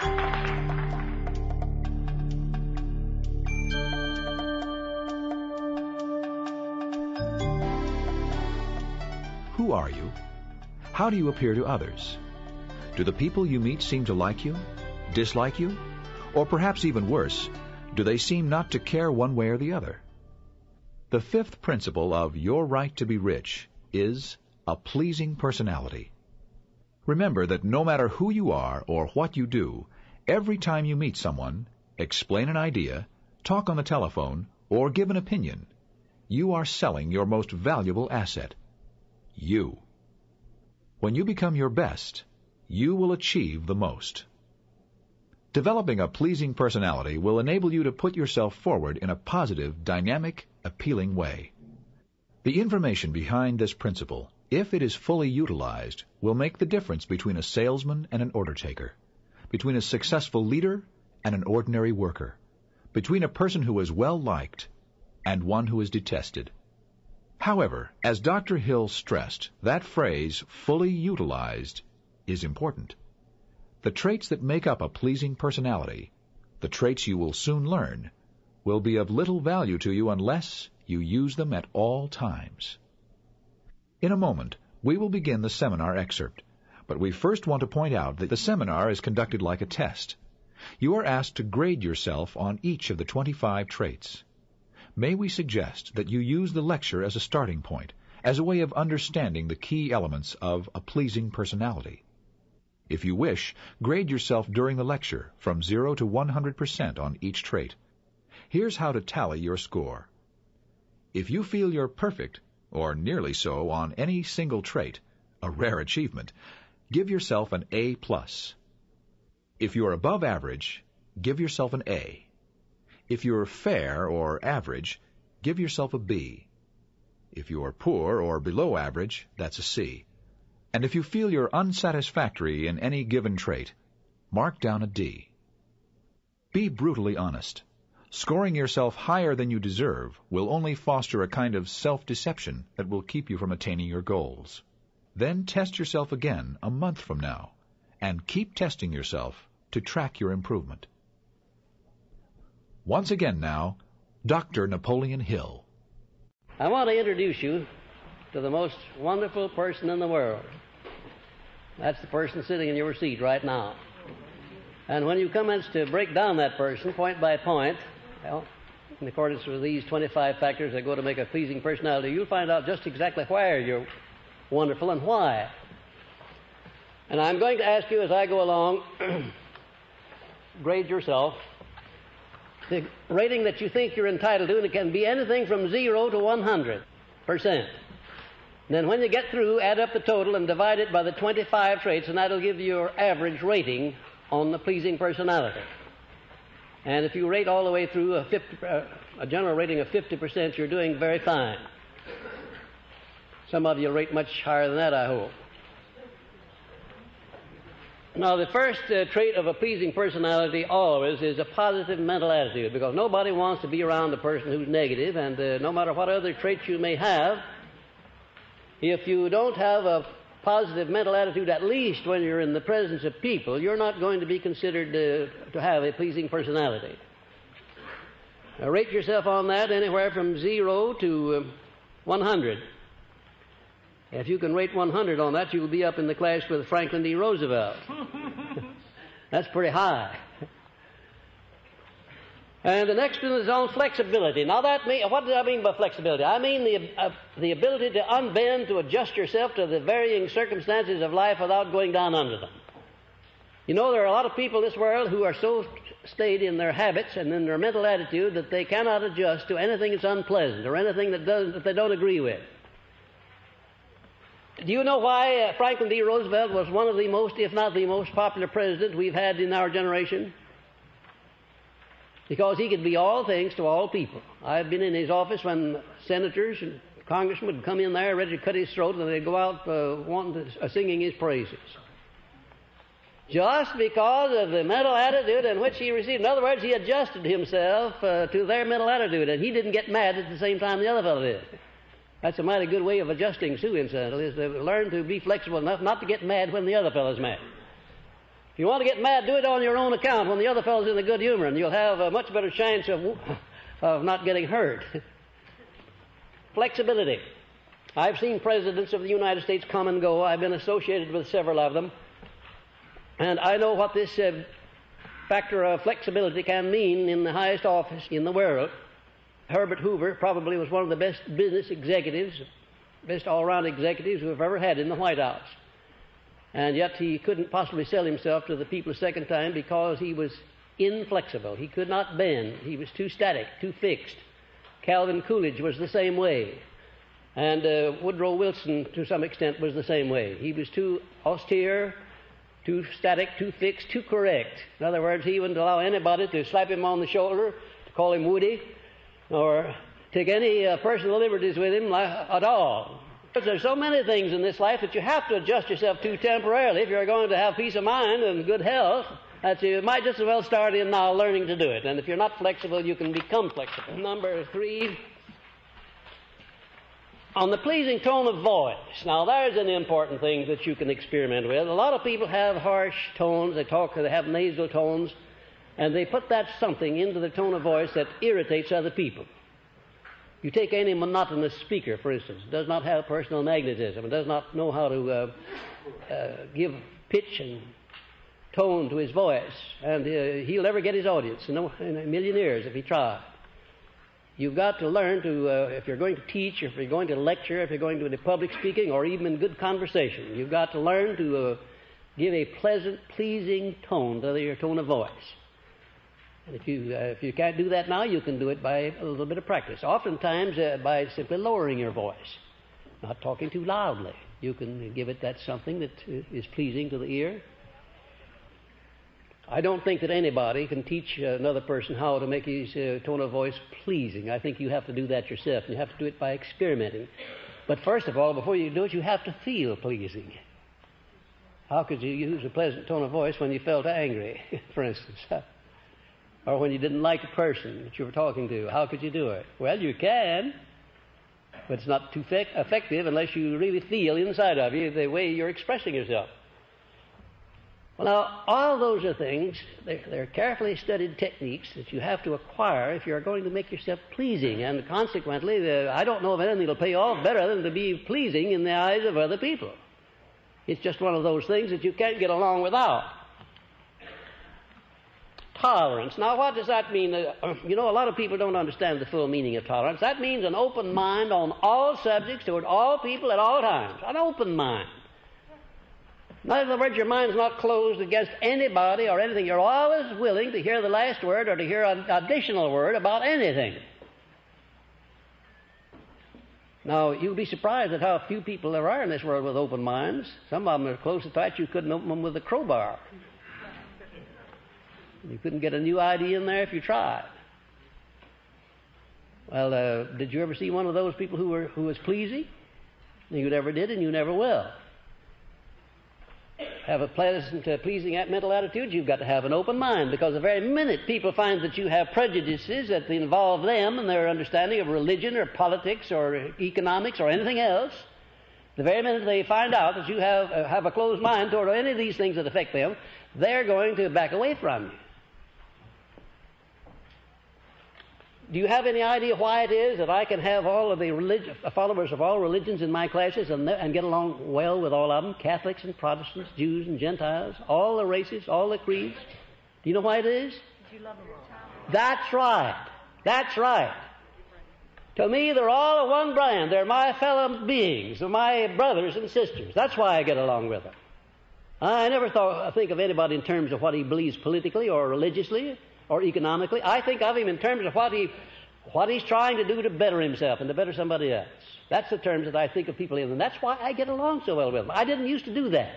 Who are you? How do you appear to others? Do the people you meet seem to like you, dislike you, or perhaps even worse, do they seem not to care one way or the other? The fifth principle of your right to be rich is a pleasing personality. Remember that no matter who you are or what you do, every time you meet someone, explain an idea, talk on the telephone, or give an opinion, you are selling your most valuable asset, you. When you become your best, you will achieve the most. Developing a pleasing personality will enable you to put yourself forward in a positive, dynamic, appealing way. The information behind this principle, if it is fully utilized, will make the difference between a salesman and an order taker, between a successful leader and an ordinary worker, between a person who is well liked and one who is detested. However, as Dr. Hill stressed, that phrase, fully utilized, is important. The traits that make up a pleasing personality, the traits you will soon learn, will be of little value to you unless you use them at all times. In a moment, we will begin the seminar excerpt, but we first want to point out that the seminar is conducted like a test. You are asked to grade yourself on each of the 25 traits. May we suggest that you use the lecture as a starting point, as a way of understanding the key elements of a pleasing personality. If you wish, grade yourself during the lecture from 0 to 100% on each trait. Here's how to tally your score. If you feel you're perfect, or nearly so, on any single trait, a rare achievement, give yourself an A+. If you're above average, give yourself an A. If you're fair or average, give yourself a B. If you're poor or below average, that's a C. And if you feel you're unsatisfactory in any given trait, mark down a D. Be brutally honest. Scoring yourself higher than you deserve will only foster a kind of self-deception that will keep you from attaining your goals. Then test yourself again a month from now, and keep testing yourself to track your improvement. Once again now, Dr. Napoleon Hill. I want to introduce you to the most wonderful person in the world. That's the person sitting in your seat right now. And when you commence to break down that person point by point, well, in accordance with these 25 factors that go to make a pleasing personality, you'll find out just exactly where you're wonderful and why. And I'm going to ask you as I go along, grade yourself. The rating that you think you're entitled to, and it can be anything from 0 to 100%. Then when you get through, add up the total and divide it by the 25 traits, and that'll give you your average rating on the pleasing personality. And if you rate all the way through a general rating of 50%, you're doing very fine. Some of you rate much higher than that, I hope. Now, the first trait of a pleasing personality always is a positive mental attitude, because nobody wants to be around a person who's negative, and no matter what other traits you may have, if you don't have a positive mental attitude, at least when you're in the presence of people, you're not going to be considered to have a pleasing personality. Now, rate yourself on that anywhere from 0 to 100. If you can rate 100 on that, you'll be up in the class with Franklin D. Roosevelt. That's pretty high. And the next one is on flexibility. Now, what do I mean by flexibility? I mean the ability to unbend, to adjust yourself to the varying circumstances of life without going down under them. You know, there are a lot of people in this world who are so stayed in their habits and in their mental attitude that they cannot adjust to anything that's unpleasant or anything that they don't agree with. Do you know why Franklin D. Roosevelt was one of the most, if not the most popular president we've had in our generation? Because he could be all things to all people. I've been in his office when senators and congressmen would come in there ready to cut his throat, and they'd go out singing his praises. Just because of the mental attitude in which he received. In other words, he adjusted himself to their mental attitude, and he didn't get mad at the same time the other fellow did. That's a mighty good way of adjusting, too, incidentally, is to learn to be flexible enough not to get mad when the other fellow's mad. If you want to get mad, do it on your own account when the other fellow's in a good humor, and you'll have a much better chance of not getting hurt. Flexibility. I've seen presidents of the United States come and go. I've been associated with several of them. And I know what this factor of flexibility can mean in the highest office in the world. Herbert Hoover probably was one of the best business executives, best all-around executives we've ever had in the White House. And yet he couldn't possibly sell himself to the people a second time because he was inflexible. He could not bend. He was too static, too fixed. Calvin Coolidge was the same way. And Woodrow Wilson, to some extent, was the same way. He was too austere, too static, too fixed, too correct. In other words, he wouldn't allow anybody to slap him on the shoulder, to call him Woody, or take any personal liberties with him at all. Because there's so many things in this life that you have to adjust yourself to temporarily if you're going to have peace of mind and good health, that you might just as well start in now learning to do it. And if you're not flexible, you can become flexible. Number 3, on the pleasing tone of voice. Now, there's an important thing that you can experiment with. A lot of people have harsh tones. They have nasal tones, and they put that something into the tone of voice that irritates other people. You take any monotonous speaker, for instance, does not have personal magnetism, and does not know how to give pitch and tone to his voice, and he'll never get his audience in a million years if he tries. You've got to learn to, if you're going to teach, if you're going to lecture, if you're going to do public speaking, or even in good conversation, you've got to learn to give a pleasant, pleasing tone to your tone of voice. And if you can't do that now, you can do it by a little bit of practice. Oftentimes by simply lowering your voice, not talking too loudly. You can give it that something that is pleasing to the ear. I don't think that anybody can teach another person how to make his tone of voice pleasing. I think you have to do that yourself. You have to do it by experimenting. But first of all, before you do it, you have to feel pleasing. How could you use a pleasant tone of voice when you felt angry, for instance? Or when you didn't like the person that you were talking to? How could you do it? Well, you can, but it's not too effective unless you really feel inside of you the way you're expressing yourself. Well, now, all those are things, they're carefully studied techniques that you have to acquire if you're going to make yourself pleasing. And consequently, I don't know of anything that'll pay off better than to be pleasing in the eyes of other people. It's just one of those things that you can't get along without. Tolerance. Now, what does that mean? You know, a lot of people don't understand the full meaning of tolerance. That means an open mind on all subjects toward all people at all times. An open mind. In other words, your mind's not closed against anybody or anything. You're always willing to hear the last word or to hear an additional word about anything. Now, you'll be surprised at how few people there are in this world with open minds. Some of them are close so tight you couldn't open them with a crowbar. You couldn't get a new idea in there if you tried. Well, did you ever see one of those people who was pleasing? You never did, and you never will. Have a pleasant, pleasing mental attitude, you've got to have an open mind, because the very minute people find that you have prejudices that involve them and their understanding of religion or politics or economics or anything else, the very minute they find out that you have a closed mind toward any of these things that affect them, they're going to back away from you. Do you have any idea why it is that I can have all of the followers of all religions in my classes and get along well with all of them? Catholics and Protestants, Jews and Gentiles, all the races, all the creeds. Do you know why it is? You love them all. That's right. That's right. To me, they're all of one brand. They're my fellow beings. They're my brothers and sisters. That's why I get along with them. I never think of anybody in terms of what he believes politically or religiously or economically. I think of him in terms of what he's trying to do to better himself and to better somebody else. That's the terms that I think of people in, and that's why I get along so well with them. I didn't used to do that.